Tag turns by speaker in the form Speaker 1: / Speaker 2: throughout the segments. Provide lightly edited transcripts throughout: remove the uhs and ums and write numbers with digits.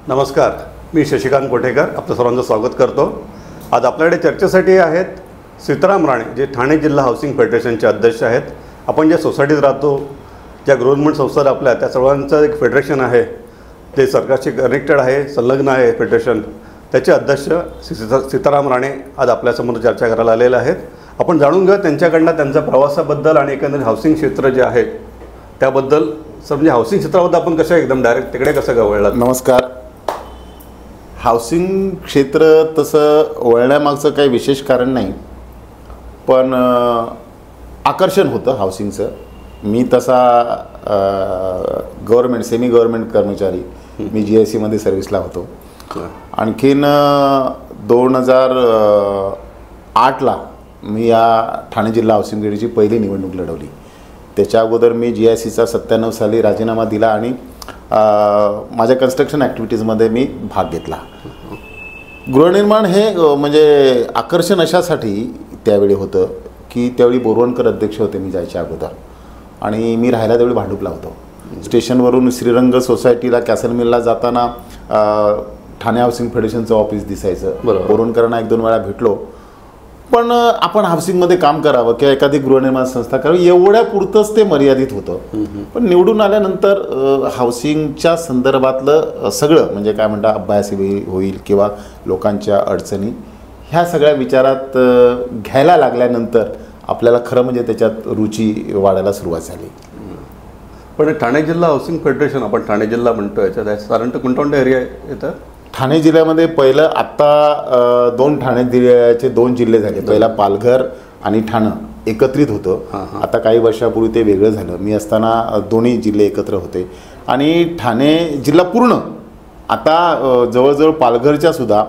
Speaker 1: नमस्कार, मी शशिकांत कोठेकर आपलं सर्वांचं स्वागत करतो। आज आपल्याकडे चर्चेसाठी आहेत सीताराम राणे, जे ठाणे जिल्हा हाऊसिंग फेडरेशनचे अध्यक्ष आहेत। आपण ज्या सोसायटीत राहतो, ज्या गव्हर्नमेंट संस्था आपल्या, त्या सर्वांचं एक फेडरेशन आहे, ते सरकारशी कनेक्टेड आहे, संलग्न आहे फेडरेशन। त्याचे अध्यक्ष सीताराम राणे आज आपल्यासमोर चर्चा करायला आलेले आहेत। आपण जाणून घेऊया त्यांच्याकडनं त्यांच्या प्रवासाबद्दल आणि एकंदरीत हाऊसिंग क्षेत्र जे आहे त्याबद्दल। म्हणजे हाऊसिंग क्षेत्राबद्दल आपण कसं एकदम डायरेक्ट तिकडे कसं का वळलात?
Speaker 2: नमस्कार। हाऊसिंग क्षेत्र तसं वळण्यामागचं काही विशेष कारण नाही, पण आकर्षण होतं हाऊसिंगचं। मी तसा गव्हर्नमेंट सेमी गव्हर्नमेंट कर्मचारी, मी GIC मध्ये सर्व्हिसला होतो। आणखीन 2008ला मी या ठाणे जिल्हा हाऊसिंग फेडरेशनची पहिली निवडणूक लढवली। त्याच्या अगोदर मी GICचा 97 साली राजीनामा दिला आणि माझ्या कन्स्ट्रक्शन ॲक्टिव्हिटीजमध्ये मी भाग घेतला। गृहनिर्माण हे म्हणजे आकर्षण अशासाठी त्यावेळी होतं की त्यावेळी बोरवणकर अध्यक्ष होते मी जायच्या अगोदर, आणि मी राहायला त्यावेळी भांडुपला होतो। स्टेशनवरून श्रीरंग सोसायटीला कॅसल मिलला जाताना ठाणे हाऊसिंग फेडरेशनचं ऑफिस दिसायचं। बोरवणकरांना 1-2 वेळा भेटलो, पण आपण हाऊसिंगमध्ये काम करावं किंवा एखादी गृहनिर्माण संस्था करावी एवढ्या पुरतंच ते मर्यादित होतं। पण निवडून आल्यानंतर हाऊसिंगच्या संदर्भातलं सगळं म्हणजे काय म्हणता अभ्यास होईल किंवा लोकांच्या अडचणी ह्या सगळ्या विचारात घ्यायला लागल्यानंतर आपल्याला खरं म्हणजे त्याच्यात रुची वाढायला सुरुवात झाली।
Speaker 1: पण ठाणे जिल्हा हाऊसिंग फेडरेशन, आपण ठाणे जिल्हा म्हणतो, याच्यात साधारणतः कोणकोणत्या एरिया येतात?
Speaker 2: ठाणे जिल्ह्यामध्ये पहिलं आत्ता 2 ठाणे जिल्ह्याचे 2 जिल्हे झाले। पहिला पालघर आणि ठाणं एकत्रित होतं, आता काही वर्षापूर्वी ते वेगळं झालं। मी असताना दोन्ही जिल्हे एकत्र होते आणि ठाणे जिल्हा पूर्ण आता जवळजवळ पालघरच्या सुद्धा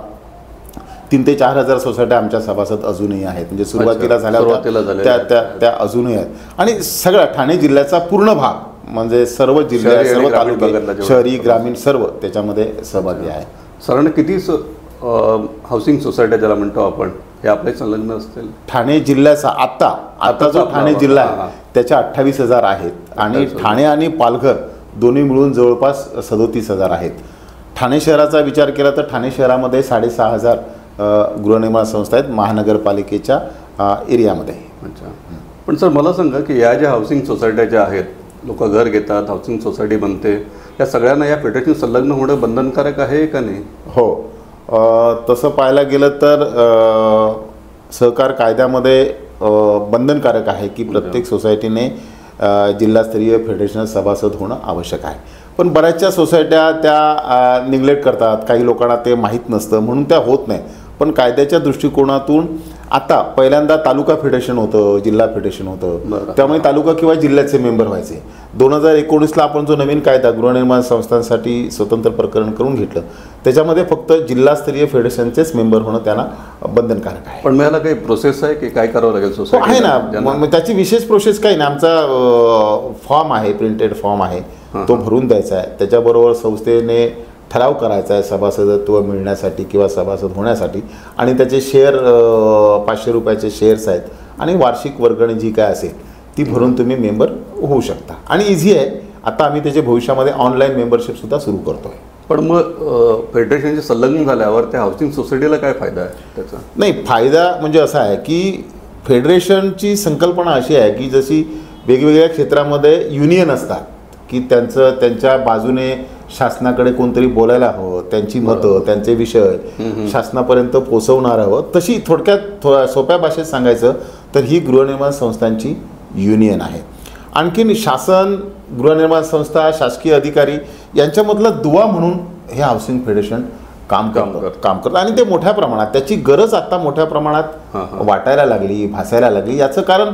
Speaker 2: 3,000 ते 4,000 सोसायट्या आमच्या सभासद अजूनही आहेत। म्हणजे सुरुवातीला झाल्या त्या अजूनही आहेत, आणि सगळा ठाणे जिल्ह्याचा पूर्ण भाग म्हणजे सर्व जिल्हे, सर्व तालुके, शहरी ग्रामीण सर्व त्याच्यामध्ये सहभागी आहे।
Speaker 1: साधारण किती हाऊसिंग सोसायट्या ज्याला म्हणतो आपण, हे आपले संलग्न असतील?
Speaker 2: ठाणे जिल्ह्याचा आता जो ठाणे जिल्हा आहे त्याच्या 28,000 आहेत, आणि ठाणे आणि पालघर दोन्ही मिळून जवळपास 37,000 आहेत। ठाणे शहराचा विचार केला तर ठाणे शहरामध्ये 6,500 गृहनिर्माण संस्था आहेत महानगरपालिकेच्या एरियामध्ये।
Speaker 1: अच्छा, पण सर मला सांगा की या ज्या हाऊसिंग सोसायट्या ज्या आहेत, लोक घर घेतात, हाऊसिंग सोसायटी बनते, या सगळ्यांना या फेडरेशन संलग्न होणं बंधनकारक आहे का नाही?
Speaker 2: हो, तसं पाहायला गेलं तर सहकार कायद्यामध्ये बंधनकारक आहे की प्रत्येक सोसायटीने जिल्हास्तरीय फेडरेशन सभासद होणं आवश्यक आहे। पण बऱ्याचशा सोसायट्या त्या निग्लेक्ट करतात, काही लोकांना ते माहीत नसतं म्हणून त्या होत नाही। पण कायद्याच्या दृष्टिकोनातून आता पहिल्यांदा तालुका फेडरेशन होतं, जिल्हा फेडरेशन होतं, त्यामुळे तालुका किंवा जिल्ह्याचे मेंबर व्हायचे। 2019ला आपण जो नवीन कायदा गृहनिर्माण संस्थांसाठी स्वतंत्र प्रकरण करून घेतलं, त्याच्यामध्ये फक्त जिल्हास्तरीय फेडरेशनचेच मेंबर होणं त्यांना बंधनकारक आहे।
Speaker 1: पण मला काही प्रोसेस आहे की काय करावं लागेल सोसायटी?
Speaker 2: आहे ना, त्याची विशेष प्रोसेस काही नाही। आमचा फॉर्म आहे, प्रिंटेड फॉर्म आहे, तो भरून द्यायचा आहे। त्याच्याबरोबर संस्थेने ठराव करायचा आहे सभासदत्व मिळण्यासाठी किंवा सभासद होण्यासाठी, आणि त्याचे शेअर 500 रुपयाचे शेअर्स आहेत, आणि वार्षिक वर्गणी जी काय असेल ती भरून तुम्ही मेंबर होऊ शकता, आणि इझी आहे। आता आम्ही त्याचे भविष्यामध्ये ऑनलाईन मेंबरशिपसुद्धा सुरू करतो आहे।
Speaker 1: पण मग फेडरेशनचे संलग्न झाल्यावर त्या हाऊसिंग सोसायटीला काय फायदा आहे त्याचा?
Speaker 2: नाही, फायदा म्हणजे असा आहे की फेडरेशनची संकल्पना अशी आहे की जशी वेगवेगळ्या क्षेत्रामध्ये युनियन असतात की त्यांच्या बाजूने शासनाकडे कोणतरी बोलायला हवं, त्यांची मतं, त्यांचे विषय शासनापर्यंत पोचवणार हवं, तशी थोडक्यात सोप्या भाषेत सांगायचं तर ही गृहनिर्माण संस्थांची युनियन आहे। आणखीन शासन, गृहनिर्माण संस्था, शासकीय अधिकारी यांच्यामधला दुवा म्हणून हे हाऊसिंग फेडरेशन काम करतं, आणि ते मोठ्या प्रमाणात त्याची गरज आता मोठ्या प्रमाणात वाटायला लागली, भासायला लागली। याचं कारण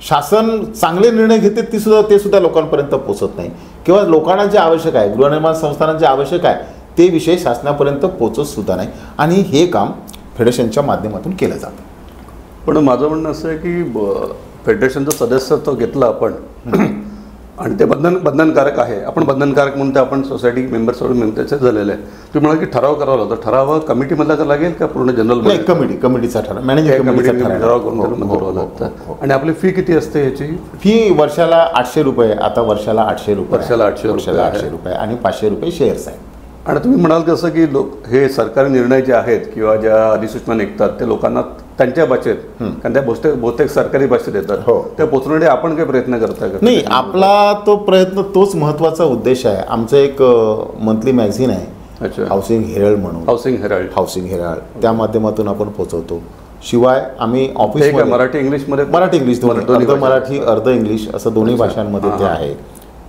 Speaker 2: शासन चांगले निर्णय घेते ते सुद्धा लोकांपर्यंत पोचत नाही, किंवा लोकांना जे आवश्यक आहे, गृहनिर्माण संस्थांना जे आवश्यक आहे ते विषय शासनापर्यंत पोचत सुद्धा नाही, आणि हे काम फेडरेशनच्या माध्यमातून केलं जातं।
Speaker 1: पण माझं म्हणणं असं आहे की फेडरेशनचं सदस्यत्व घेतलं आपण आणि ते बंधनकारक आहे, आपण बंधनकारक म्हणून ते आपण सोसायटी मेंबर्सवरून त्याचे झालेलं आहे। तुम्ही म्हणाल की ठराव करावा लागतो, ठराव कमिटीमधला का लागेल का पूर्ण जनरल?
Speaker 2: कमिटीचा ठराव, मॅनेजर कमिटीचा ठराव करून
Speaker 1: लागतं। आणि आपली फी किती असते याची?
Speaker 2: फी वर्षाला 800 रुपये, आता वर्षाला 800 रुपये,
Speaker 1: वर्षाला 800
Speaker 2: रुपये, आणि 500 रुपये शेअर्स आहेत।
Speaker 1: आणि तुम्ही म्हणाल कसं की लोक हे सरकारी निर्णय जे आहेत किंवा ज्या अधिसूचना निघतात ते लोकांना त्यांच्या भाषेत, कारण त्या बहुतेक सरकारी भाषेत येतात,
Speaker 2: हो,
Speaker 1: त्या पोचवण्यासाठी आपण काही प्रयत्न करताय का?
Speaker 2: नाही, आपला तो प्रयत्न, तोच महत्त्वाचा उद्देश आहे. आमचं एक मंथली मॅगझिन आहे,
Speaker 1: अच्छा,
Speaker 2: हाऊसिंग हेराल्ड म्हणून. हाऊसिंग हेराल्ड त्या माध्यमातून आपण पोहोचवतो. शिवाय आम्ही ऑफिस
Speaker 1: मराठी इंग्लिशमध्ये,
Speaker 2: मराठी इंग्लिश अर्ध मराठी अर्ध इंग्लिश असं दोन्ही भाषांमध्ये ते आहे.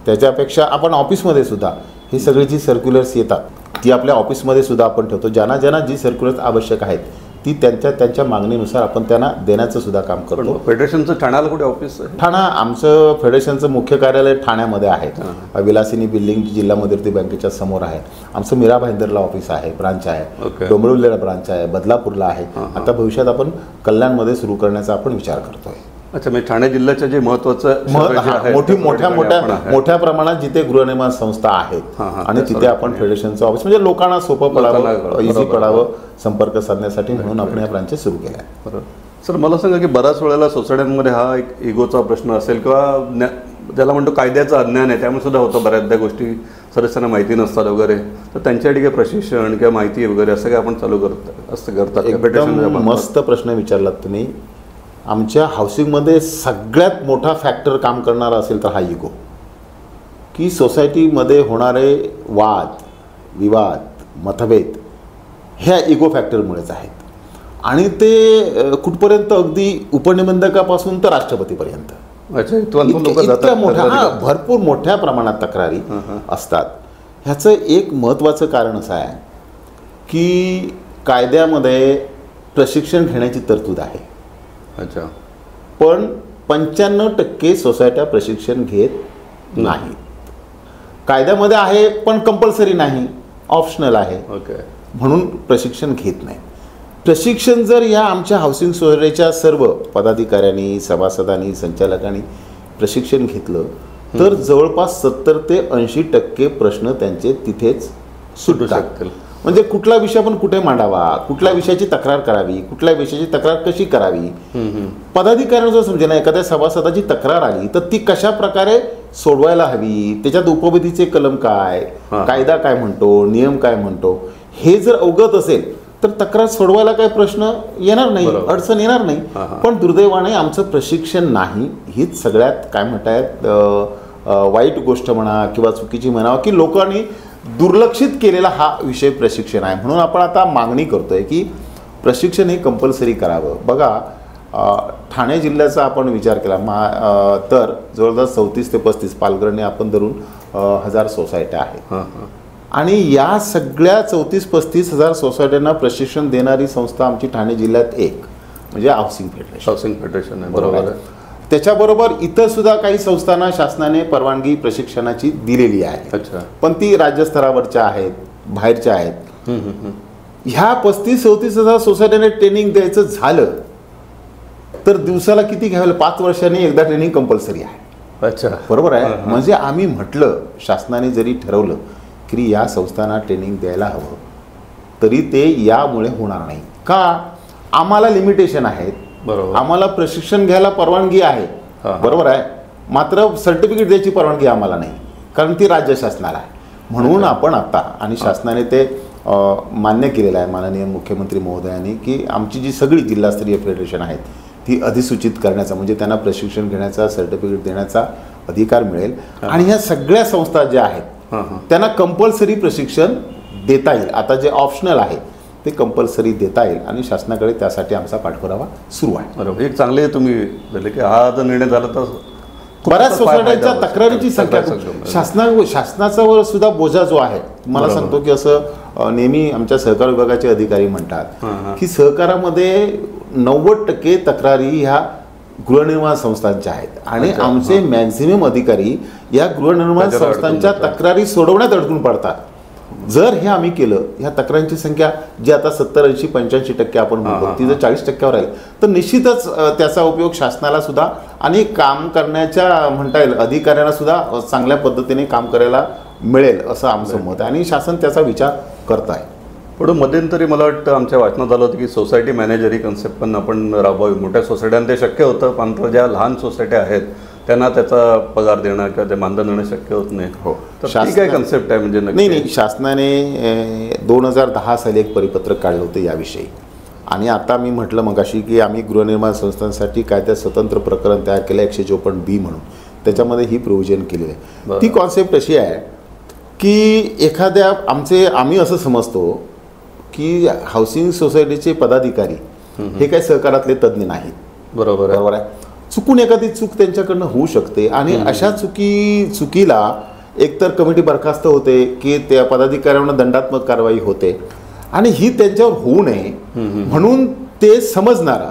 Speaker 2: त्याच्यापेक्षा आपण ऑफिसमध्ये सुद्धा ही सगळी जी सर्क्युलर्स येतात ती आपल्या ऑफिसमध्ये सुद्धा आपण ठेवतो. ज्यांना ज्यांना जी सर्क्युलर्स आवश्यक आहेत ती त्यांच्या मागणीनुसार आपण त्यांना देण्याचं सुद्धा काम करतो.
Speaker 1: फेडरेशनचं ठाण्याला कुठे ऑफिस आहे?
Speaker 2: ठाणा, आमचं फेडरेशनचं मुख्य कार्यालय ठाण्यामध्ये आहे. विलासिनी बिल्डिंग जिल्हा मध्यवर्ती बँकेच्या समोर आहे. आमचं मीरा भाईंदरला ऑफिस आहे, ब्रांच आहे, डोंबिवलीला ब्रांच आहे, बदलापूरला आहे. आता भविष्यात आपण कल्याणमध्ये सुरू करण्याचा आपण विचार करतोय.
Speaker 1: अच्छा, म्हणजे ठाणे जिल्ह्याच्या जे महत्वाचं
Speaker 2: मोठ्या प्रमाणात जिथे गृहनिर्माण संस्था आहेत आणि तिथे आपण फेडरेशनचं ऑफिस, म्हणजे लोकांना सोपं पडावं, इझी पडावं संपर्क साधण्यासाठी म्हणून आपण या ब्रांचेस सुरू केल्या आहेत.
Speaker 1: बरोबर. सर, मला सांगा की बऱ्याच वेळेला सोसायट्यांमध्ये हा एक इगोचा प्रश्न असेल किंवा ज्याला म्हणतो कायद्याचं अज्ञान आहे, त्यामुळे सुद्धा होतं बऱ्याचदा गोष्टी सदस्यांना माहिती नसतात वगैरे, तर त्यांच्यासाठी काही प्रशिक्षण किंवा माहिती वगैरे असं काय आपण चालू करतात?
Speaker 2: एकदम मस्त प्रश्न विचारलात तुम्ही. आमच्या हाऊसिंगमध्ये सगळ्यात मोठा फॅक्टर काम करणारा असेल तर हा इगो, की सोसायटीमध्ये होणारे वाद विवाद मतभेद ह्या इगो फॅक्टरमुळेच आहेत. आणि ते कुठपर्यंत, अगदी उपनिबंधकापासून तर राष्ट्रपतीपर्यंत इतक्या मोठ्या भरपूर मोठ्या प्रमाणात तक्रारी असतात. ह्याचं एक महत्त्वाचं कारण असं आहे की कायद्यामध्ये प्रशिक्षण घेण्याची तरतूद आहे.
Speaker 1: अच्छा,
Speaker 2: पण 95% सोसायट्या प्रशिक्षण घेत नाहीत. कायद्यामध्ये आहे पण कंपल्सरी नाही, ऑप्शनल आहे, म्हणून प्रशिक्षण घेत नाही. प्रशिक्षण जर या आमच्या हाऊसिंग सोसायटीच्या सर्व पदाधिकाऱ्यांनी, सभासदांनी, संचालकांनी प्रशिक्षण घेतलं तर जवळपास 70 ते 80% प्रश्न त्यांचे तिथेच सुटू शकतील. म्हणजे कुठला विषय आपण कुठे मांडावा, कुठल्या विषयाची तक्रार करावी, कुठल्या विषयाची तक्रार कशी करावी, पदाधिकाऱ्यांना जर समजेना एखाद्या सभासदाची तक्रार आली तर ती कशा प्रकारे सोडवायला हवी, त्याच्यात उपविधीचे कलम काय, कायदा काय म्हणतो, नियम काय म्हणतो, हे जर अवगत असेल तर तक्रार सोडवायला काही प्रश्न येणार नाही, अडचण येणार नाही. पण दुर्दैवाने आमचं प्रशिक्षण नाही. हीच सगळ्यात काय म्हणतायत वाईट गोष्ट म्हणा किंवा चुकीची म्हणावं की लोकांनी दुर्लक्षित केलेला हा विषय प्रशिक्षण आहे. म्हणून आपण आता मागणी करतोय की प्रशिक्षण हे कंपल्सरी करावं. बघा, ठाणे जिल्ह्याचा आपण विचार केला तर जवळजवळ 34 ते 35 पालघरने आपण धरून 1000 सोसायट्या आहेत. आणि या सगळ्या 34-35 हजार सोसायट्यांना प्रशिक्षण देणारी संस्था आमची ठाणे जिल्ह्यात एक म्हणजे हाऊसिंग फेडरेशन आहे. बरोबर. त्याच्याबरोबर इतर सुद्धा काही संस्थांना शासनाने परवानगी प्रशिक्षणाची दिलेली आहे. पण ती राज्यस्तरावरच्या आहेत, बाहेरच्या आहेत. ह्या 35-34 हजार सोसायटीने ट्रेनिंग द्यायचं झालं तर दिवसाला किती घ्यावं? 5 वर्षांनी एकदा ट्रेनिंग कंपल्सरी आहे.
Speaker 1: अच्छा,
Speaker 2: बरोबर आहे. म्हणजे आम्ही म्हटलं, शासनाने जरी ठरवलं की या संस्थांना ट्रेनिंग द्यायला हवं तरी ते यामुळे होणार नाही. का? आम्हाला लिमिटेशन आहेत. आम्हाला प्रशिक्षण घ्यायला परवानगी आहे, बरोबर आहे, मात्र सर्टिफिकेट द्यायची परवानगी आम्हाला नाही, कारण ती राज्य शासनाला आहे. म्हणून आपण आता, आणि शासनाने ते मान्य केलेलं आहे माननीय मुख्यमंत्री महोदयांनी, की आमची जी सगळी जिल्हास्तरीय फेडरेशन आहेत ती अधिसूचित करण्याचा, म्हणजे त्यांना प्रशिक्षण घेण्याचा, सर्टिफिकेट देण्याचा अधिकार मिळेल. आणि ह्या सगळ्या संस्था ज्या आहेत त्यांना कंपल्सरी प्रशिक्षण देता येईल. आता जे ऑप्शनल आहे ते कंपल्सरी देता येईल आणि शासनाकडे त्यासाठी आमचा पाठपुरावा सुरू आहे.
Speaker 1: बरोबर. एक चांगले तुम्ही झाले की हा जर निर्णय झाला तर
Speaker 2: बऱ्याच सोसायट्यांच्या तक्रारीची संख्या, शासनाचा वर सुद्धा बोजा जो आहे, मला सांगतो की असं नेहमी आमच्या सहकार विभागाचे अधिकारी म्हणतात की सहकारामध्ये 90% तक्रारी ह्या गृहनिर्माण संस्थांच्या आहेत आणि आमचे मॅक्झिमम अधिकारी या गृहनिर्माण संस्थांच्या तक्रारी सोडवण्यात अडकून पडतात. जर हे आम्ही केलं, ह्या तक्रारींची संख्या जी आता 70-80-85% आपण म्हणतो ती जर 40%वर राहील तर निश्चितच त्याचा उपयोग शासनाला सुद्धा आणि काम करण्याच्या म्हणता येईल अधिकाऱ्यांना सुद्धा चांगल्या पद्धतीने काम करायला मिळेल असं आमचं मत आहे आणि शासन त्याचा विचार करत आहे.
Speaker 1: पुढं मध्यंतरी मला वाटतं आमच्या वाचनात झालं होतं की सोसायटी मॅनेजर ही कन्सेप्ट पण आपण राबवावी. मोठ्या सोसायट्यांना ते शक्य होतं, पण ज्या लहान सोसायट्या आहेत त्यांना त्याचा पगार देणं किंवा ते मानधन देणं शक्य होत नाही.
Speaker 2: हो.
Speaker 1: तर ती काय कन्सेप्ट आहे म्हणजे
Speaker 2: नाही नाही, शासनाने 2010 साली एक परिपत्रक काढलं होतं याविषयी. आणि आता मी म्हटलं मगाशी की आम्ही गृहनिर्माण संस्थांसाठी कायद्यात स्वतंत्र प्रकरण तयार केलं 154B म्हणून. त्याच्यामध्ये ही प्रोव्हिजन केलेली आहे. ती कॉन्सेप्ट अशी आहे की एखाद्या आम्ही असं समजतो की हाऊसिंग सोसायटीचे पदाधिकारी हे काही सहकारातले तज्ज्ञ नाहीत.
Speaker 1: बरोबर
Speaker 2: आहे. चुकून एखादी चूक त्यांच्याकडनं होऊ शकते आणि अशा चुकीला एकतर कमिटी बरखास्त होते की त्या पदाधिकाऱ्यांना दंडात्मक कारवाई होते आणि ही त्यांच्यावर होऊ नये म्हणून ते समजणारा,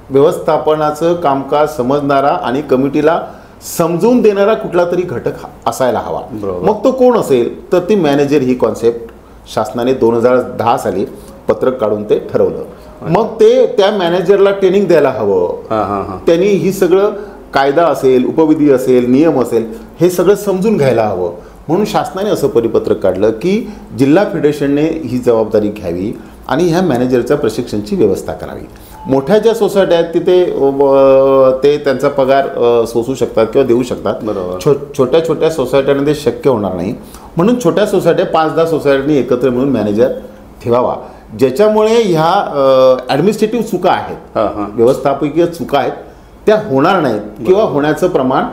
Speaker 2: व्यवस्थापनाचं कामकाज समजणारा आणि कमिटीला समजून देणारा कुठला तरी घटक असायला हवा. मग तो कोण असेल तर ती मॅनेजर ही कॉन्सेप्ट शासनाने 2010 साली पत्रक काढून ते ठरवलं. मग ते त्या मॅनेजरला ट्रेनिंग द्यायला हवं. त्यांनी ही सगळं कायदा असेल, उपविधी असेल, नियम असेल हे सगळं समजून घ्यायला हवं. म्हणून शासनाने असं परिपत्रक काढलं की जिल्हा फेडरेशनने ही जबाबदारी घ्यावी आणि ह्या मॅनेजरच्या प्रशिक्षणाची व्यवस्था करावी. मोठ्या ज्या सोसायट्या आहेत तिथे ते त्यांचा पगार सोसू शकतात किंवा देऊ शकतात. छोट्या छोट्या सोसायट्यांमध्ये शक्य होणार नाही. म्हणून छोट्या सोसायट्या 5-10 सोसायट्यांनी एकत्र मिळून मॅनेजर ठेवावा, ज्याच्यामुळे ह्या ॲडमिनिस्ट्रेटिव्ह चुका आहेत, व्यवस्थापकीय चुका आहेत, त्या होणार नाहीत किंवा होण्याचं प्रमाण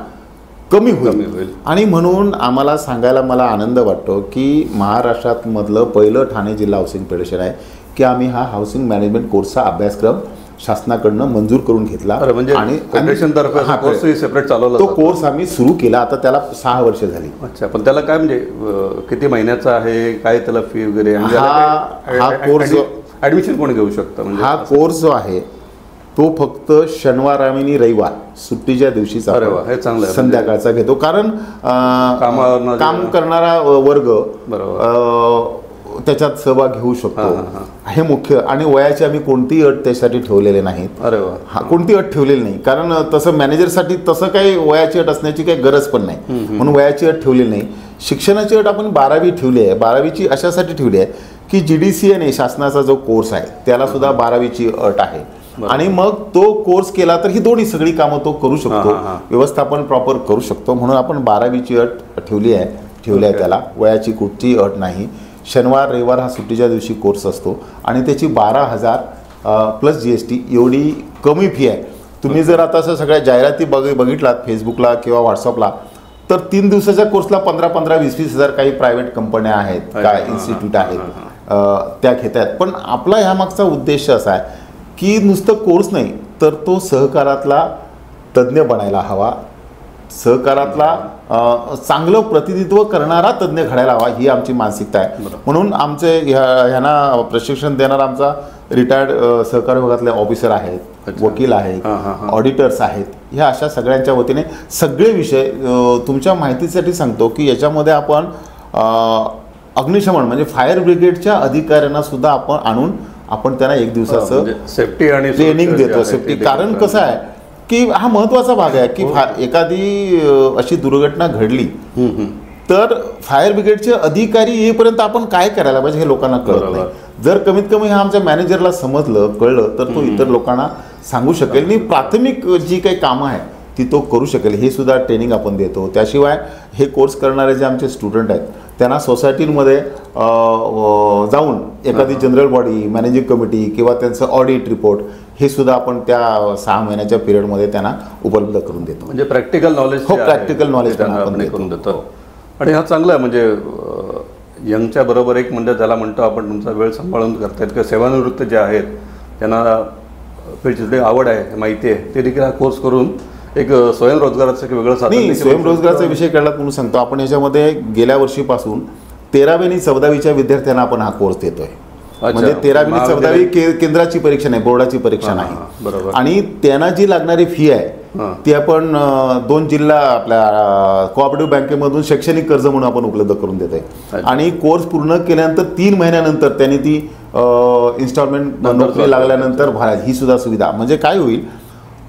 Speaker 2: कमी होईल. आणि म्हणून आम्हाला सांगायला मला आनंद वाटतो की महाराष्ट्रात मधलं पहिलं ठाणे जिल्हा हाऊसिंग फेडरेशन आहे की आम्ही हा हाऊसिंग मॅनेजमेंट कोर्सचा अभ्यासक्रम शासनाकडनं मंजूर करून घेतला. आणि
Speaker 1: सेपरेट चालवला
Speaker 2: तो कोर्स आम्ही सुरू केला. आता त्याला 6 वर्ष झाली.
Speaker 1: अच्छा, पण त्याला काय म्हणजे किती महिन्याचा आहे, काय त्याला फी वगैरे?
Speaker 2: हा कोर्स
Speaker 1: ऍडमिशन कोण घेऊ शकतं? म्हणजे
Speaker 2: हा कोर्स जो आहे तो फक्त शनिवार आणि रविवार सुट्टीच्या दिवशीचा संध्याकाळचा घेतो. कारण काम करणारा वर्ग त्याच्यात सहभाग घेऊ शकतो हे मुख्य. आणि वयाची आम्ही कोणतीही अट त्यासाठी ठेवलेले नाहीत. कोणती अट ठेवलेली नाही, कारण तसं मॅनेजरसाठी तसं काही वयाची अट असण्याची काही गरज पण नाही म्हणून वयाची अट ठेवलेली नाही. शिक्षणाची अट आपण 12वी ठेवली आहे. 12वीची अशासाठी ठेवली आहे की GDCA शासनाचा जो कोर्स आहे त्याला सुद्धा 12वीची अट आहे. आणि मग तो कोर्स केला तर ही दोन्ही सगळी कामं तो करू शकतो, व्यवस्थापन प्रॉपर करू शकतो. म्हणून आपण 12वीची अट ठेवली आहे त्याला. वयाची कुठची अट नाही. शनिवार रविवार हा सुट्टीच्या दिवशी कोर्स असतो आणि त्याची 12,000 प्लस GST एवढी कमी फी आहे. तुम्ही जर आता असं सगळ्या जाहिराती बघितलात फेसबुकला किंवा व्हॉट्सअपला तर 3 दिवसाच्या कोर्सला 15,000, 20,000 हजार काही प्रायव्हेट कंपन्या आहेत, काय इन्स्टिट्यूट आहेत त्या घेत आहेत. पण आपला ह्यामागचा उद्देश असा आहे की नुसतं कोर्स नाही तर तो सहकारातला तज्ज्ञ बनायला हवा, सहकारातला चांगलं प्रतिनिधित्व करणारा तज्ज्ञ घडायला हवा, ही आमची मानसिकता आहे. म्हणून आमचे ह्यांना प्रशिक्षण देणारा आमचा रिटायर्ड सहकार विभागातले ऑफिसर आहेत, वकील आहेत, ऑडिटर्स आहेत. ह्या अशा सगळ्यांच्या वतीने सगळे विषय तुमच्या माहितीसाठी सांगतो की याच्यामध्ये आपण अग्निशमन म्हणजे फायर ब्रिगेडच्या अधिकाऱ्यांना सुद्धा आपण आणून आपण त्यांना 1 दिवसाचं
Speaker 1: सेफ्टी आणि
Speaker 2: ट्रेनिंग देतो. सेफ्टी कारण कसं आहे की हा महत्त्वाचा भाग आहे की एखादी अशी दुर्घटना घडली तर फायर ब्रिगेडचे अधिकारी येईपर्यंत आपण काय करायला पाहिजे हे लोकांना कळत नाही. जर कमीत कमी हा आमच्या मॅनेजरला समजलं कळलं तर तो इतर लोकांना सांगू शकेल आणि प्राथमिक जी काही कामं आहे ती तो करू शकेल. हे सुद्धा ट्रेनिंग आपण देतो. त्याशिवाय हे कोर्स करणारे जे आमचे स्टुडंट आहेत त्यांना सोसायटीमध्ये जाऊन एखादी जनरल बॉडी, मॅनेजिंग कमिटी किंवा त्यांचं ऑडिट रिपोर्ट हे सुद्धा आपण त्या 6 महिन्याच्या पिरियडमध्ये त्यांना उपलब्ध करून देतो.
Speaker 1: म्हणजे प्रॅक्टिकल नॉलेज,
Speaker 2: प्रॅक्टिकल नॉलेज
Speaker 1: आपण करून देतो. आणि हा चांगला आहे. म्हणजे यंगच्या बरोबर एक म्हणजे ज्याला म्हणतो आपण तुमचा वेळ सांभाळून करतायत किंवा सेवानिवृत्त जे आहेत त्यांना फील्डची आवड आहे, माहिती आहे, ते देखील हा कोर्स करून एक स्वयंरोजगाराचं एक वेगळं साधन.
Speaker 2: स्वयंरोजगाराचा विषय काढला म्हणून सांगतो आपण. याच्यामध्ये गेल्या वर्षीपासून 13वी आणि 14वीच्या विद्यार्थ्यांना आपण हा कोर्स देतोय. म्हणजे 13वी आणि 14वी केंद्राची परीक्षा नाही, बोर्डाची परीक्षा नाही. आणि त्यांना जी लागणारी फी आहे ती आपण 2 जिल्हा आपल्या कोऑपरेटिव्ह बँकेमधून शैक्षणिक कर्ज म्हणून आपण उपलब्ध करून देतोय. आणि कोर्स पूर्ण केल्यानंतर 3 महिन्यानंतर त्यांनी ती इन्स्टॉलमेंट नोकरी लागल्यानंतर भरायची ही सुद्धा सुविधा. म्हणजे काय होईल,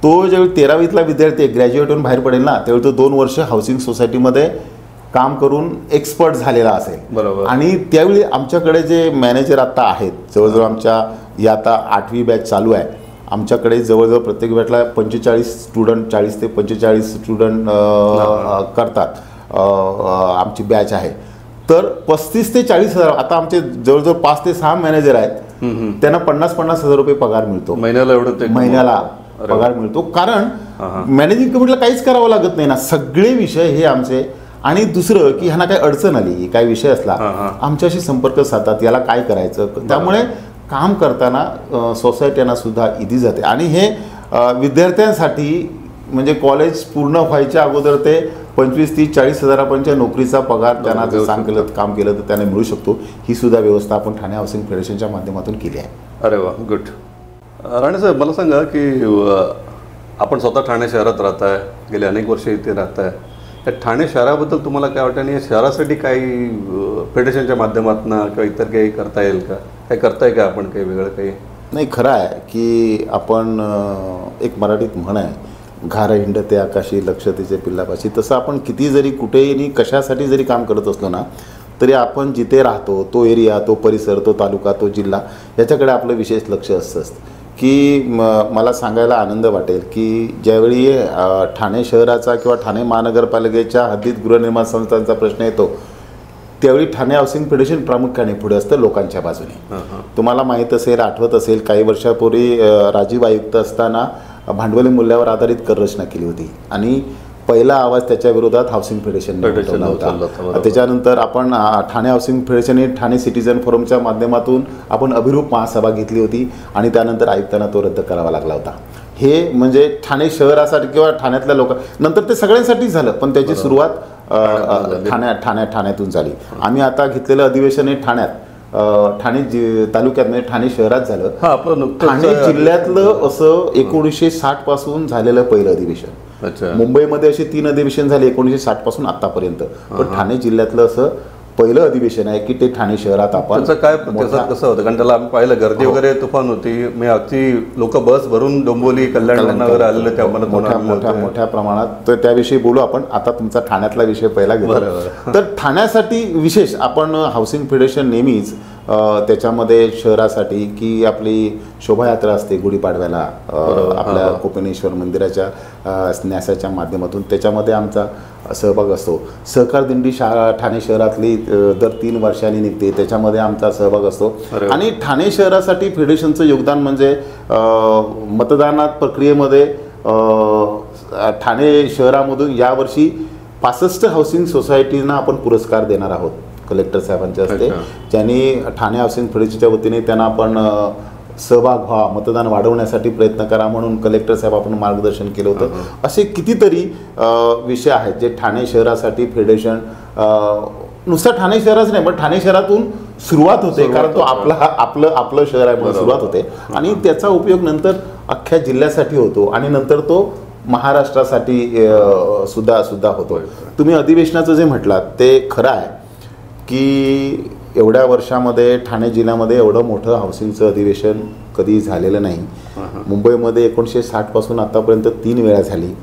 Speaker 2: तो ज्यावेळी 13वीतला विद्यार्थी ग्रॅज्युएट होऊन बाहेर पडेल ना त्यावेळी तो 2 वर्ष हाऊसिंग सोसायटीमध्ये काम करून एक्सपर्ट झालेला असेल. आणि त्यावेळी आमच्याकडे जे मॅनेजर आता आहेत जवळजवळ आमच्या ही आता 8वी बॅच चालू आहे आमच्याकडे जवळजवळ प्रत्येक वेळेला 45 स्टुडंट 40 ते 45 स्टुडंट करतात, आमची बॅच आहे. तर 35 ते 40 हजार, आता आमचे जवळजवळ 5 ते 6 मॅनेजर आहेत, त्यांना 50-50 हजार रुपये पगार मिळतो
Speaker 1: महिन्याला. एवढं
Speaker 2: महिन्याला पगार मिळतो, कारण मॅनेजिंग कमिटीला काहीच करावं लागत नाही ना, सगळे विषय हे आमचे. आणि दुसरं की ह्यांना काही अडचण आली, काही विषय असला आमच्याशी संपर्क साधतात, याला काय करायचं. त्यामुळे काम करताना सोसायट्यांना सुद्धा इझी जाते. आणि हे विद्यार्थ्यांसाठी म्हणजे कॉलेज पूर्ण व्हायच्या अगोदर ते 25-30-40 हजारापर्यंतच्या नोकरीचा पगार त्यांना जर चांगलं काम केलं तर त्यांना मिळू शकतो. ही सुद्धा व्यवस्था आपण ठाणे हाऊसिंग फेडरेशनच्या माध्यमातून केली आहे.
Speaker 1: अरे वा, गुड. राणे साहेब, मला सांगा की आपण स्वतः ठाणे शहरात राहताय, गेले अनेक वर्ष इथे राहताय. या ठाणे शहराबद्दल तुम्हाला काय वाटतं आणि या शहरासाठी काही फेडरेशनच्या माध्यमातून किंवा इतर काही करता येईल का? काय करताय का आपण काही वेगळं काही?
Speaker 2: नाही, खरं आहे की आपण एक मराठीत म्हण आहे, घार हिंडते आकाशी लक्ष तिचे पिल्लापाशी. तसं आपण किती जरी कुठेही कशासाठी जरी काम करत असलो ना, तरी आपण जिथे राहतो तो एरिया, तो परिसर, तो तालुका, तो जिल्हा, याच्याकडे आपलं विशेष लक्ष असतं. की मला सांगायला आनंद वाटेल की ज्यावेळी ठाणे शहराचा किंवा ठाणे महानगरपालिकेच्या हद्दीत गृहनिर्माण संस्थांचा प्रश्न येतो, त्यावेळी ठाणे हाऊसिंग फेडरेशन प्रामुख्याने पुढे असतं लोकांच्या बाजूने. तुम्हाला माहीत असेल, आठवत असेल, काही वर्षापूर्वी राजीव आयुक्त असताना भांडवली मूल्यावर आधारित कररचना केली होती आणि पहिला आवाज त्याच्या विरोधात हाऊसिंग फेडरेशनने उठवला होता. त्याच्यानंतर आपण ठाणे हाऊसिंग फेडरेशनने ठाणे सिटीजन फोरमच्या माध्यमातून आपण अभिरूप महासभा घेतली होती आणि त्यानंतर आयुक्तांना तो रद्द करावा लागला होता. हे म्हणजे ठाणे शहरासाठी किंवा ठाण्यातल्या नंतर ते सगळ्यांसाठी झालं, पण त्याची सुरुवात ठाण्यातून झाली. आम्ही आता घेतलेलं अधिवेशन हे ठाणे तालुक्यात म्हणजे ठाणे शहरात झालं. ठाणे जिल्ह्यातलं असं 1960 पासून झालेलं पहिलं अधिवेशन. मुंबईमध्ये अशी 3 अधिवेशन झाले 1960 पासून आतापर्यंत, पण ठाणे जिल्ह्यातलं असं पहिलं अधिवेशन आहे की ते ठाणे शहरात आपण.
Speaker 1: काय प्रतिसाद कसं होतं? कारण त्याला आम्ही पाहिलं, गर्दी वगैरे तुफान होती. मी अगदी लोक बस भरून डोंबिवली कल्याण वगैरे आलेले, त्या
Speaker 2: मोठ्या प्रमाणात. तर त्याविषयी बोलू आपण. आता तुमचा ठाण्यातला विषय पहिला घेतो. तर ठाण्यासाठी विशेष आपण हाऊसिंग फेडरेशन नेहमीच त्याच्यामध्ये शहरासाठी की आपली शोभायात्रा असते गुढीपाडव्याला आपल्या कोपिनेश्वर मंदिराच्या न्यासाच्या माध्यमातून, त्याच्यामध्ये आमचा सहभाग असतो. सहकार दिंडी ठाणे शहरातली दर 3 वर्षांनी निघते, त्याच्यामध्ये आमचा सहभाग असतो. आणि ठाणे शहरासाठी फेडरेशनचं योगदान म्हणजे मतदानात प्रक्रियेमध्ये ठाणे शहरामधून यावर्षी 65 हाऊसिंग सोसायटींना आपण पुरस्कार देणार आहोत कलेक्टर साहेबांच्या हस्ते, ज्यांनी ठाणे हाऊसिंग फेडरेशनच्या वतीने त्यांना आपण सहभाग व्हा, मतदान वाढवण्यासाठी प्रयत्न करा म्हणून कलेक्टर साहेब आपण मार्गदर्शन केलं होतं. असे कितीतरी विषय आहेत जे ठाणे शहरासाठी फेडरेशन, नुसतं ठाणे शहराच नाही पण ठाणे शहरातून सुरुवात होते, कारण तो आपलं शहर आहे म्हणून सुरुवात होते आणि त्याचा उपयोग नंतर अख्ख्या जिल्ह्यासाठी होतो आणि नंतर तो महाराष्ट्रासाठी सुद्धा होतो. तुम्ही अधिवेशनाचं जे म्हटलात ते खरं आहे की एवढ्या वर्षामध्ये ठाणे जिल्ह्यामध्ये एवढं मोठं हाऊसिंगचं अधिवेशन कधी झालेलं नाही. मुंबईमध्ये 1960 पासून आतापर्यंत 3 वेळा झाली.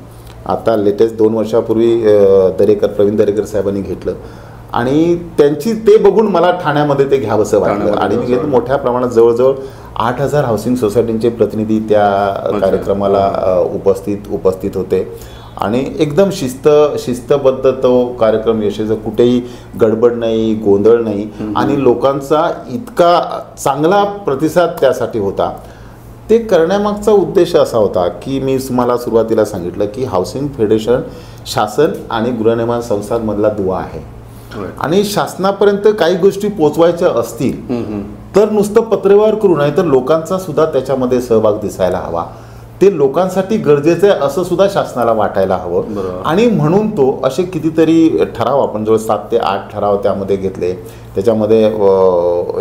Speaker 2: आता लेटेस्ट 2 वर्षापूर्वी प्रवीण दरेकर साहेबांनी घेतलं आणि त्यांची ते बघून मला ठाण्यामध्ये ते घ्यावंसं वाटलं आणि मी घेतलं. मोठ्या प्रमाणात जवळजवळ 8,000 हाऊसिंग सोसायटींचे प्रतिनिधी त्या कार्यक्रमाला उपस्थित होते आणि एकदम शिस्तबद्ध तो कार्यक्रम यशस्वी, कुठेही गडबड नाही, गोंधळ नाही आणि लोकांचा इतका चांगला प्रतिसाद त्यासाठी होता. ते करण्यामागचा उद्देश असा होता की मी तुम्हाला सुरुवातीला सांगितलं की हाऊसिंग फेडरेशन शासन आणि गृहनिर्माण संस्थांमधला दुवा आहे आणि शासनापर्यंत काही गोष्टी पोचवायच्या असतील तर नुसतं पत्रव्यवहार करू नये, तर लोकांचा सुद्धा त्याच्यामध्ये सहभाग दिसायला हवा. ते लोकांसाठी गरजेचं आहे असं सुद्धा शासनाला वाटायला हवं आणि म्हणून तो असे कितीतरी ठराव आपण जवळ 7 ते 8 ठराव त्यामध्ये घेतले. त्याच्यामध्ये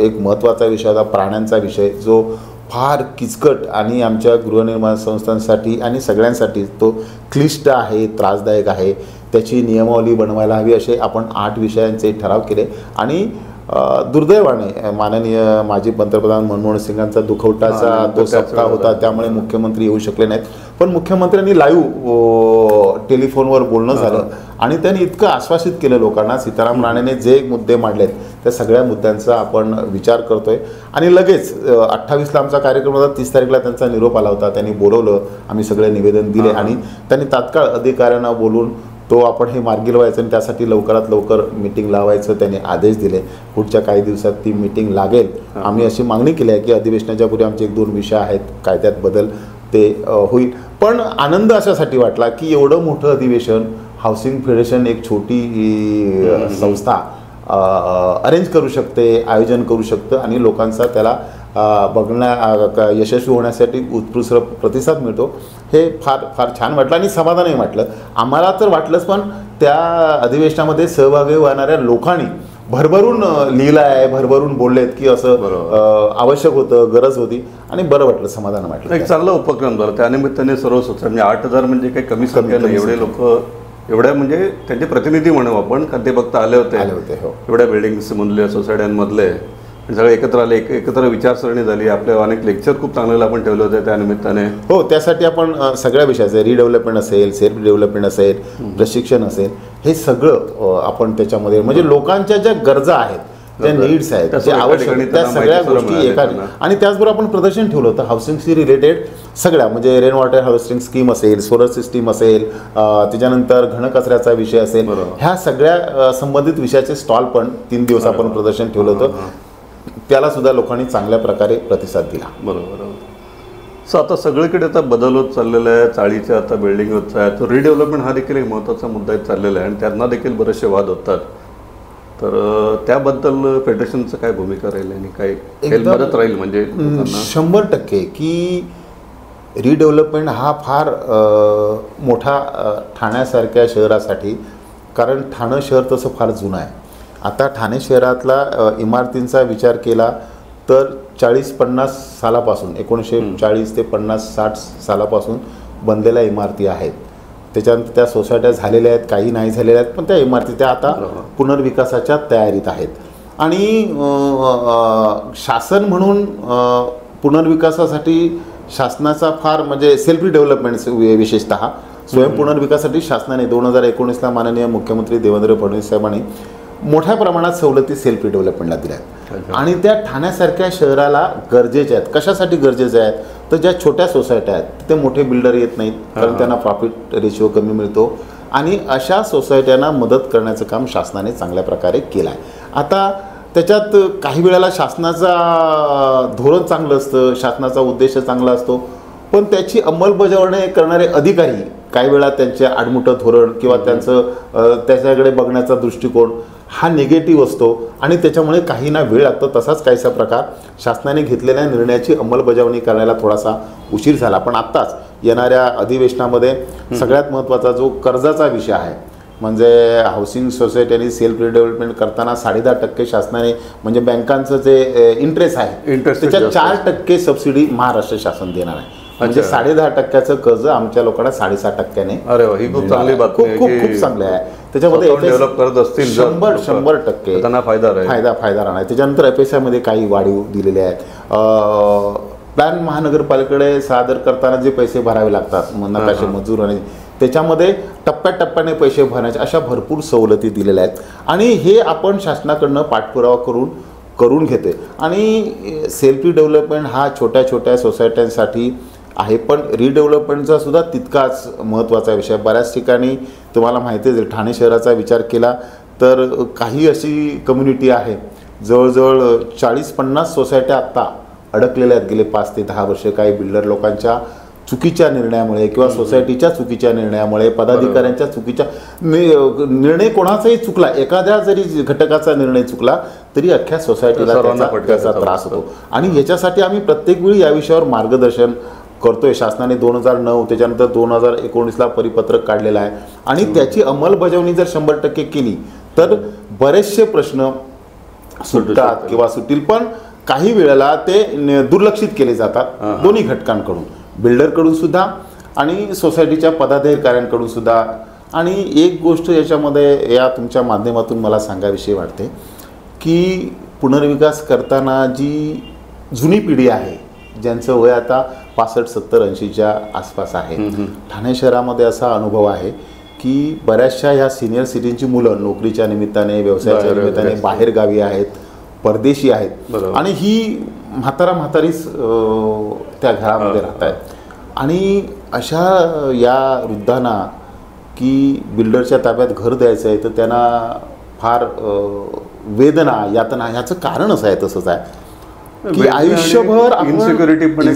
Speaker 2: एक महत्त्वाचा विषय होता प्राण्यांचा विषय, जो फार किचकट आणि आमच्या गृहनिर्माण संस्थांसाठी आणि सगळ्यांसाठी तो क्लिष्ट आहे, त्रासदायक आहे. त्याची नियमावली बनवायला हवी असे आपण 8 विषयांचे ठराव केले आणि दुर्दैवाने माननीय माजी पंतप्रधान मनमोहन सिंगांचा दुखवटाचा तो सप्ताह होता, त्यामुळे मुख्यमंत्री येऊ शकले नाहीत. पण मुख्यमंत्र्यांनी लाईव्ह टेलिफोनवर बोलणं झालं आणि त्यांनी इतकं आश्वासित केलं लोकांना. सीताराम राणेने जे मुद्दे मांडलेत त्या सगळ्या मुद्द्यांचा आपण विचार करतोय. आणि लगेच 28ला आमचा कार्यक्रम होता, 30 तारीखला त्यांचा निरोप आला होता. त्यांनी बोलवलं, आम्ही सगळे निवेदन दिले आणि त्यांनी तात्काळ अधिकाऱ्यांना बोलून तो आपण हे मार्गी लावायचं आणि त्यासाठी लवकरात लवकर मीटिंग लावायचं त्यांनी आदेश दिले. पुढच्या काही दिवसात ती मीटिंग लागेल. आम्ही अशी मागणी केली आहे की अधिवेशनाच्या पूर्वी आमचे 1-2 विषय आहेत, कायद्यात बदल ते होईल. पण आनंद अशासाठी वाटला की एवढं मोठं अधिवेशन हाऊसिंग फेडरेशन एक छोटी संस्था अरेंज करू शकते, आयोजन करू शकतं आणि लोकांचा त्याला यशस्वी होण्यासाठी उत्कृष्ट प्रतिसाद मिळतो. हे फार फार छान वाटलं आणि समाधानही वाटलं. आम्हाला तर वाटलंच, पण त्या अधिवेशनामध्ये सहभागी होणाऱ्या लोकांनी भरभरून लिहिलं आहे, भरभरून बोललेत की असं आवश्यक होतं, गरज होती आणि बरं वाटलं, समाधान वाटलं.
Speaker 1: एक चांगला उपक्रम झाला. त्यानिमित्ताने सर्व म्हणजे 8,000 म्हणजे काही कमी संख्या नाही. एवढे लोक, एवढ्या म्हणजे त्यांचे प्रतिनिधी म्हणू आपण, कारण ते फक्त आले होते
Speaker 2: हो.
Speaker 1: एवढ्या बिल्डिंग्समधले, सोसायट्यांमधले सगळे एकत्र आले, एकत्र विचारसरणी झाली. आपले अनेक लेक्चर खूप चांगले आपण ठेवले होते त्या निमित्ताने.
Speaker 2: हो, त्यासाठी आपण सगळ्या विषयाचे रिडेव्हलपमेंट असेल, सेल्फ डेव्हलपमेंट असेल, प्रशिक्षण असेल, हे सगळं आपण त्याच्यामध्ये म्हणजे लोकांच्या ज्या गरजा आहेत, ज्या नीड्स आहेत, ज्या आवश्यक, त्या सगळ्या गोष्टी एका. आणि त्याचबरोबर आपण प्रदर्शन ठेवलं होतं हाऊसिंगशी रिलेटेड सगळ्या, म्हणजे रेन वॉटर हार्वेस्टिंग स्कीम असेल, सोलर सिस्टीम असेल, त्याच्यानंतर घनकचऱ्याचा विषय असेल, ह्या सगळ्या संबंधित विषयाचे स्टॉल पण 3 दिवस आपण प्रदर्शन ठेवलं होतं. त्याला सुद्धा लोकांनी चांगल्या प्रकारे प्रतिसाद दिला.
Speaker 1: बरोबर. सो आता सगळीकडे आता बदल होत चाललेला आहे, चाळीच्या आता बिल्डिंग होत आहे. तो रिडेव्हलपमेंट हा देखील एक महत्त्वाचा मुद्दा चाललेला आहे आणि त्यांना देखील बरेचसे वाद होतात. तर त्याबद्दल फेडरेशनचं काय भूमिका राहील आणि काय मदत राहील? म्हणजे
Speaker 2: 100% की रिडेव्हलपमेंट हा फार मोठा ठाण्यासारख्या शहरासाठी, कारण ठाणं शहर तसं फार जुनं आहे. आता ठाणे शहरातला इमारतींचा विचार केला तर 40-50 सालापासून, 1940 ते 50-60 सालापासून बनलेल्या इमारती आहेत. त्याच्यानंतर त्या सोसायट्या झालेल्या आहेत, काही नाही झालेल्या आहेत, पण त्या इमारती त्या आता पुनर्विकासाच्या तयारीत आहेत. आणि शासन म्हणून पुनर्विकासासाठी शासनाचा फार म्हणजे सेल्फ डेव्हलपमेंट, विशेषतः स्वयंपुनर्विकासासाठी शासनाने 2019ला माननीय मुख्यमंत्री देवेंद्र फडणवीस साहेबांनी मोठ्या प्रमाणात सवलती सेल्फ डेव्हलपमेंटला दिल्या आहेत. आणि त्या ठाण्यासारख्या शहराला गरजेच्या आहेत. कशासाठी गरजेच्या आहेत? तर ज्या छोट्या सोसायट्या आहेत तिथे मोठे बिल्डर येत नाहीत, कारण त्यांना प्रॉफिट रेशिओ कमी मिळतो आणि अशा सोसायट्यांना मदत करण्याचं काम शासनाने चांगल्या प्रकारे केलं आहे. आता त्याच्यात काही वेळेला शासनाचा धोरण चांगलं असतं, शासनाचा उद्देश चांगला असतो, पण त्याची अंमलबजावणी करणारे अधिकारी काही वेळा त्यांचे आडमुठं धोरण किंवा त्यांचं त्याच्याकडे बघण्याचा दृष्टिकोन हा निगेटिव्ह असतो आणि त्याच्यामुळे काही ना वेळ लागतो. तसाच काहीसा प्रकार शासनाने घेतलेल्या निर्णयाची अंमलबजावणी करायला थोडासा उशीर झाला. पण आत्ताच येणाऱ्या अधिवेशनामध्ये सगळ्यात महत्त्वाचा जो कर्जाचा विषय आहे, म्हणजे हाऊसिंग सोसायटी आणि सेल्फ रिडेव्हलपमेंट करताना 10.5% शासनाने, म्हणजे बँकांचं जे इंटरेस्ट आहे त्याच्यात 4% सबसिडी महाराष्ट्र शासन देणार आहे. म्हणजे 10.5%चं कर्ज आमच्या लोकांना 6.5%ने.
Speaker 1: अरे वा, ही खूप चांगली बातमी आहे.
Speaker 2: खूप चांगले आहे. त्याच्यामध्ये
Speaker 1: डेव्हलप करत असतील
Speaker 2: 100%
Speaker 1: त्यांना फायदा
Speaker 2: राहणार. त्याच्यानंतर FSI काही वाढीव दिलेले आहेत. प्लॅन महानगरपालिकेकडे सादर करताना जे पैसे भरावे लागतात, नकाशे मंजूर आणि त्याच्यामध्ये टप्प्याटप्प्याने पैसे भरण्याचे अशा भरपूर सवलती दिलेल्या आहेत. आणि हे आपण शासनाकडनं पाठपुरावा करून घेते. आणि सेल्फ डेव्हलपमेंट हा छोट्या छोट्या सोसायट्यांसाठी आहे, पण रिडेव्हलपमेंटचा सुद्धा तितकाच महत्त्वाचा विषय. बऱ्याच ठिकाणी तुम्हाला माहिती आहे, ठाणे शहराचा विचार केला तर काही अशी कम्युनिटी आहे, जवळजवळ 40-50 सोसायट्या आत्ता अडकलेल्या आहेत गेले 5 ते 10 वर्ष. काही बिल्डर लोकांच्या चुकीच्या निर्णयामुळे किंवा सोसायटीच्या चुकीच्या निर्णयामुळे, पदाधिकाऱ्यांच्या चुकीच्या निर्णय कोणाचाही चुकला, एखाद्या जरी घटकाचा निर्णय चुकला तरी अख्ख्या सोसायटीला त्याचा त्रास होतो. आणि याच्यासाठी आम्ही प्रत्येक वेळी या विषयावर मार्गदर्शन करतोय. शासनाने 2009 त्याच्यानंतर 2019ला परिपत्रक काढलेलं आहे आणि त्याची अंमलबजावणी जर 100% केली तर बरेचसे प्रश्न सुटतात किंवा सुटतील. पण काही वेळेला ते दुर्लक्षित केले जातात दोन्ही घटकांकडून, बिल्डरकडून सुद्धा आणि सोसायटीच्या पदाधिकाऱ्यांकडून सुद्धा. आणि एक गोष्ट याच्यामध्ये या तुमच्या माध्यमातून मला सांगाविषयी वाटते की पुनर्विकास करताना जी जुनी पिढी आहे, ज्यांचं वय आता 65, 70, 80च्या आसपास आहे, ठाणे शहरामध्ये असा अनुभव आहे की बऱ्याचशा ह्या सिनियर सिटीजनची मुलं नोकरीच्या निमित्ताने, व्यवसायाच्या निमित्ताने बाहेर गावी आहेत, परदेशी आहेत आणि ही म्हातारीच त्या घरामध्ये राहत आहेत. आणि अशा या वृद्धांना की बिल्डरच्या ताब्यात घर द्यायचं आहे तर त्यांना फार वेदना, यातना, ह्याचं कारण असं आहे, तसंच आहे की आयुष्यभर
Speaker 1: इन्सिक्युरिटी पण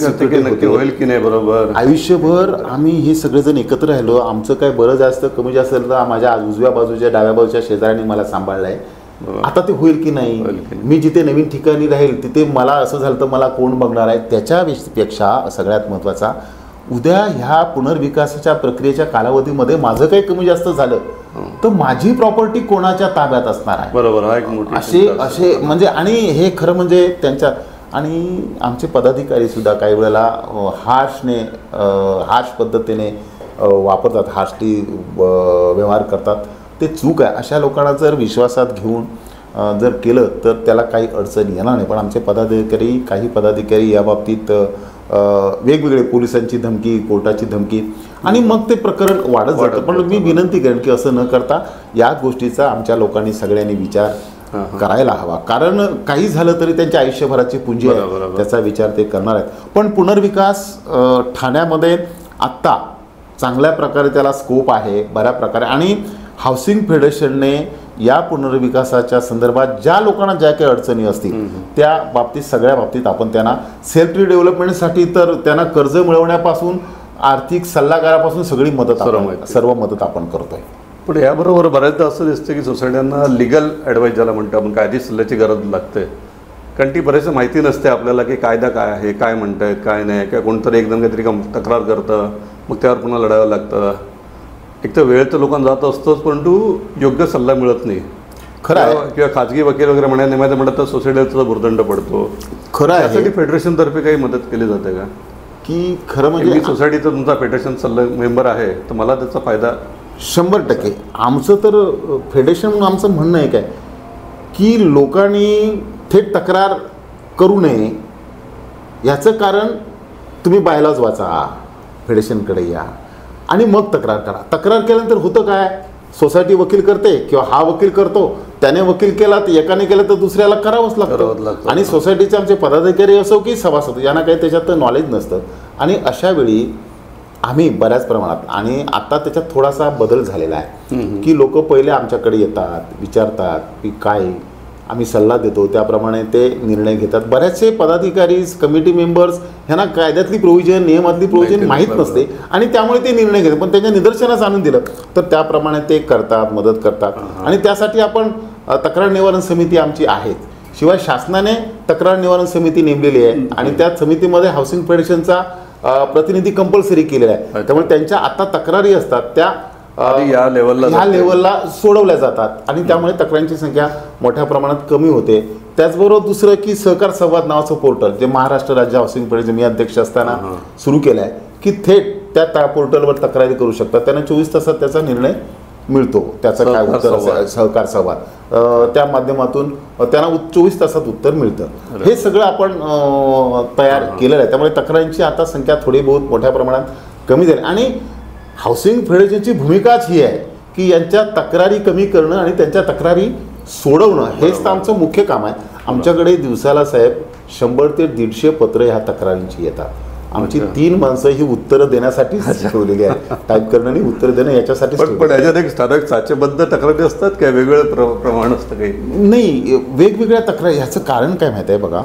Speaker 1: नक्की होईल की नाही. बरोबर,
Speaker 2: आयुष्यभर आम्ही हे सगळेजण एकत्र राहिलो, आमचं काय बरं जास्त कमी जास्त तर माझ्या उजव्या बाजूच्या डाव्या बाजूच्या शेजाऱ्यांनी मला सांभाळलं आहे, आता ते होईल की नाही. मी जिथे नवीन ठिकाणी राहील तिथे मला असं झालं तर मला कोण बघणार आहे. त्याच्यापेक्षा सगळ्यात महत्त्वाचा, उद्या ह्या पुनर्विकासाच्या प्रक्रियेच्या कालावधीमध्ये माझं काही कमी जास्त झालं तर माझी प्रॉपर्टी कोणाच्या ताब्यात असणार आहे.
Speaker 1: बरोबर,
Speaker 2: असे म्हणजे, आणि हे खरं म्हणजे त्यांच्या, आणि आमचे पदाधिकारी सुद्धा काही वेळेला हार्श पद्धतीने वापरतात, हार्शली व्यवहार करतात. ते चूक आहे. अशा लोकांना जर विश्वासात घेऊन जर केलं तर त्याला काही अडचण येणार नाही. पण आमचे काही पदाधिकारी या बाबतीत वेगवेगळे, पोलिसांची धमकी, कोर्टाची धमकी, आणि मग ते प्रकरण वाढत जातं. पण मी विनंती करेन की असं न करता या गोष्टीचा आमच्या लोकांनी सगळ्यांनी विचार करायला हवा. कारण काही झालं तरी त्यांच्या आयुष्यभराची पुंजी आहे, त्याचा विचार ते करणार आहेत. पण पुनर्विकास ठाण्यामध्ये आत्ता चांगल्या प्रकारे त्याला स्कोप आहे बऱ्या प्रकारे. आणि हाऊसिंग फेडरेशनने या पुनर्विकासाच्या संदर्भात ज्या लोकांना ज्या काही अडचणी असतील त्या बाबतीत, सगळ्या बाबतीत आपण त्यांना सेल्फ डेव्हलपमेंटसाठी तर त्यांना कर्ज मिळवण्यापासून आर्थिक सल्लागारापासून सगळी मदत, सर्व मदत आपण करतोय.
Speaker 1: पण याबरोबर बऱ्याचदा असं दिसतं की सोसायट्यांना लिगल ॲडवाईस ज्याला म्हणतो आपण, कायदे सल्ल्याची गरज लागते. कारण ती बरेचसे माहिती नसते आपल्याला की कायदा काय आहे, काय म्हणतायत, काय नाही, किंवा कोणतरी एकदम काहीतरी तक्रार करतं, मग त्यावर पुन्हा लढावं लागतं. एक तर वेळ तर लोकांना जात असतोच, परंतु योग्य सल्ला मिळत नाही.
Speaker 2: खरं आहे.
Speaker 1: किंवा खाजगी वकील वगैरे म्हणायला नाही म्हणत तर सोसायटीचा भुर्दंड पडतो.
Speaker 2: खरं आहे.
Speaker 1: त्यासाठी फेडरेशनतर्फे काही मदत केली जाते का?
Speaker 2: की खरं म्हणजे
Speaker 1: मी सोसायटीचा तुमचा फेडरेशन सल्ला मेंबर आहे तर मला त्याचा फायदा
Speaker 2: 100%. आमचं तर फेडरेशन म्हणून आमचं म्हणणं आहे काय की लोकांनी थेट तक्रार करू नये. याचं कारण तुम्ही बायलॉज वाचा, फेडरेशनकडे या आणि मग तक्रार करा. तक्रार केल्यानंतर होतं काय, सोसायटी वकील करते किंवा हा वकील करतो, त्याने वकील केला तर एकाने केलं तर दुसऱ्याला करावंच लागतं. आणि सोसायटीचे आमचे पदाधिकारी असो की सभासद यांना काही त्याच्यात नॉलेज नसतं. आणि अशा वेळी आम्ही बऱ्याच प्रमाणात, आणि आता त्याच्यात थोडासा बदल झालेला आहे की लोक पहिले आमच्याकडे येतात, विचारतात की काय, आम्ही सल्ला देतो, त्याप्रमाणे ते निर्णय घेतात. बऱ्याचसे पदाधिकारी, कमिटी मेंबर्स ह्यांना कायद्यातली प्रोव्हिजन, नियमातली प्रोव्हिजन माहीत नसते आणि त्यामुळे ते निर्णय घेतात. पण त्यांच्या निदर्शनास आणून दिलं तर त्याप्रमाणे ते करतात, मदत करतात. आणि त्यासाठी आपण तक्रार निवारण समिती आमची आहेत. शिवाय शासनाने तक्रार निवारण समिती नेमलेली आहे आणि त्या समितीमध्ये हाऊसिंग फेडरेशनचा प्रतिनिधी कंपल्सरी केलेला आहे. त्यामुळे त्यांच्या आता तक्रारी असतात त्या ह्या लेवलला सोडवल्या जातात आणि त्यामुळे तक्रारींची संख्या मोठ्या प्रमाणात कमी होते. त्याचबरोबर दुसरं की सहकार संवाद नावाचं पोर्टल जे महाराष्ट्र राज्य हाऊसिंग फेडरेशन मी अध्यक्ष असताना सुरू केलं आहे की थेट त्या पोर्टलवर तक्रारी करू शकतात. त्यांना 24 तासात त्याचा निर्णय मिळतो. त्याचं काय उत्तर, सहकार संवाद त्या माध्यमातून त्यांना 24 तासात उत्तर मिळतं. हे सगळं आपण तयार केलेलं आहे. त्यामुळे तक्रारींची आता संख्या थोडी बहुत मोठ्या प्रमाणात कमी झाली. आणि हाऊसिंग फेडरेशनची भूमिकाच ही आहे की यांच्या तक्रारी कमी करणं आणि त्यांच्या तक्रारी सोडवणं हेच तर आमचं मुख्य काम आहे. आमच्याकडे दिवसाला साहेब 100 ते 150 पत्र ह्या तक्रारींची येतात. आमची 3 माणसं ही उत्तरं देण्यासाठीच ठेवलेली आहे, टाईप करणं आणि उत्तर देणं याच्यासाठी.
Speaker 1: पण याच्यात एक ठराविक साचेबद्ध तक्रारी असतात काय, वेगवेगळं प्रमाण असतं काही?
Speaker 2: नाही, वेगवेगळ्या तक्रारी. ह्याचं कारण काय माहिती आहे बघा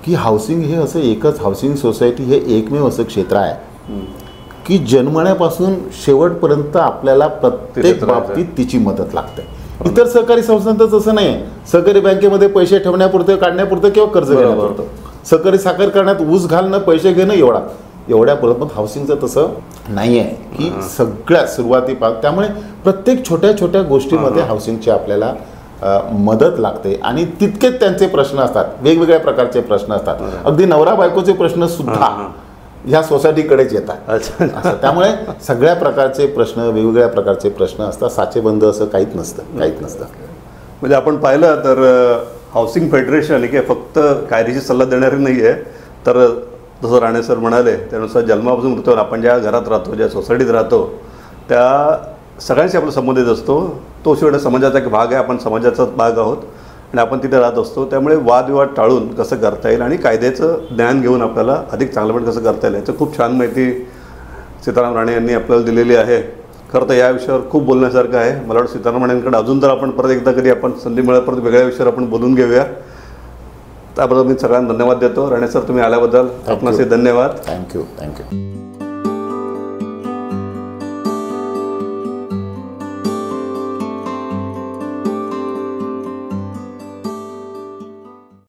Speaker 2: की हाऊसिंग हे असं एकच, हाऊसिंग सोसायटी हे एकमेव असं क्षेत्र आहे की जन्मण्यापासून शेवटपर्यंत आपल्याला प्रत्येक बाबतीत तिची मदत लागते. इतर सहकारी संस्थांचं तसं नाही आहे. सहकारी बँकेमध्ये पैसे ठेवण्यापुरतं, काढण्यापुरतं किंवा कर्ज घेण्यापुरतं, सहकारी साखर करण्यात ऊस घालणं, पैसे घेणं एवढ्या परत. पण हाऊसिंगचं तसं नाही आहे की सगळ्या सुरुवातीपासून. त्यामुळे प्रत्येक छोट्या छोट्या गोष्टीमध्ये हाऊसिंगची आपल्याला मदत लागते आणि तितकेच त्यांचे प्रश्न असतात, वेगवेगळ्या प्रकारचे प्रश्न असतात. अगदी नवरा बायकोचे प्रश्न सुद्धा ह्या सोसायटीकडेच येतात. त्यामुळे सगळ्या प्रकारचे प्रश्न, वेगवेगळ्या प्रकारचे प्रश्न असतात. साचेबंद असं काहीच नसतं.
Speaker 1: म्हणजे आपण पाहिलं तर हाऊसिंग फेडरेशन हे फक्त कायदेशीर सल्ला देणारी नाही आहे, तर जसं राणे सर म्हणाले त्यानुसार जन्मापासून मृत्यूवर आपण ज्या घरात राहतो, ज्या सोसायटीत राहतो, त्या सगळ्यांशी आपला संबंधित असतो. तो शेवटी समाजाचा एक भाग आहे, आपण समाजाचाच भाग आहोत आणि आपण तिथे राहत असतो. त्यामुळे वादविवाद टाळून कसं करता येईल आणि कायद्याचं ज्ञान घेऊन आपल्याला अधिक चांगलं कसं करता येईल याचं खूप छान माहिती सीताराम राणे यांनी आपल्याला दिलेली आहे. खरं तर या विषयावर खूप बोलण्यासारखं आहे. मला वाटतं सीताराम राणेंकडे अजून तर आपण परत एकदा कधी आपण संधी मिळाली परत वेगळ्या विषयावर आपण बोलून घेऊया. त्याबद्दल मी सगळ्यांना धन्यवाद देतो. राणे सर, तुम्ही आल्याबद्दल आपणाचे धन्यवाद.
Speaker 2: थँक्यू.